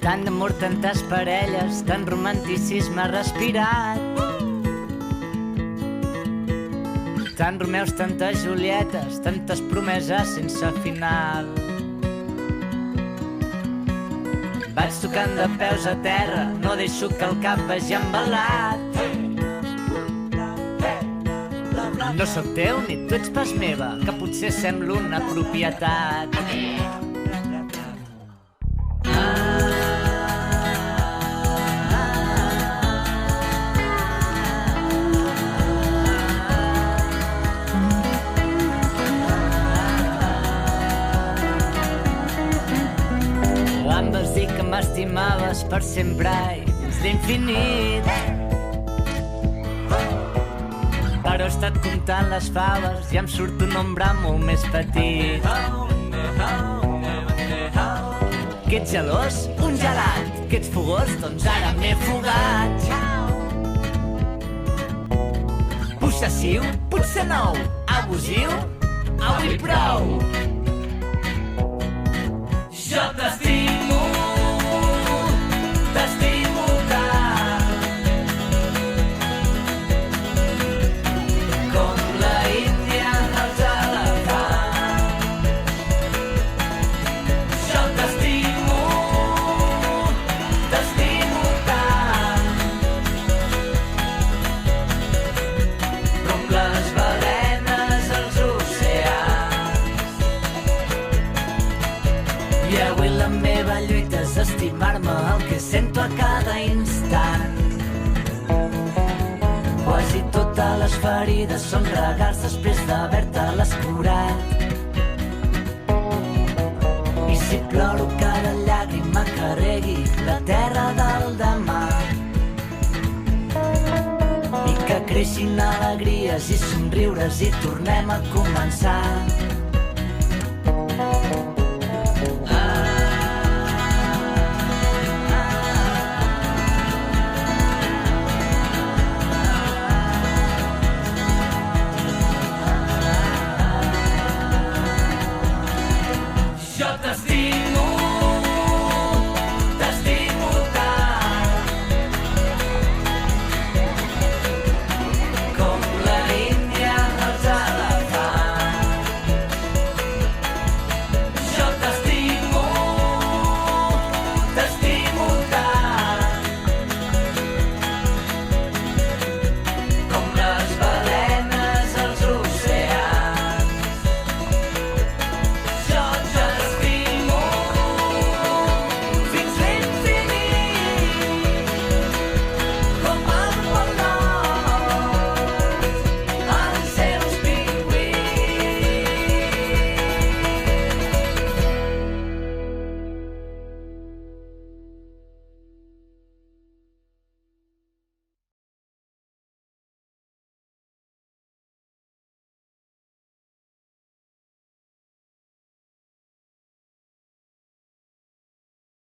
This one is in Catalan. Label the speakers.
Speaker 1: Tant d'amor, tantes parelles, tant romanticisme respirat. Tant Romeus, tantes Julietes, tantes promeses sense final. Vaig tocant de peus a terra, no deixo que el cap vagi embalat. No sóc teu ni tu ets pas meva, que potser sembla una propietat. Em vas dir que m'estimaves per sempre i fins l'infinit. Però he estat comptant les faves i em surt un nombre molt més petit. Que ets gelós? Un gelat. Que ets fogós? Doncs ara m'he fugat. Possessiu? Potser no. Abusiu? Avui prou. Jo t'estimo, t'estimo tant, com la Índia dels elefants. Jo t'estimo tant, com les balenes als oceans. I avui la meva lluita és estimar-me el que sento a cada instant. Quasi totes les ferides són regals després d'haver-te-les curat. I si ploro cada llàgrima carregui la terra del demà. I que creixin alegries i somriures i tornem a començar.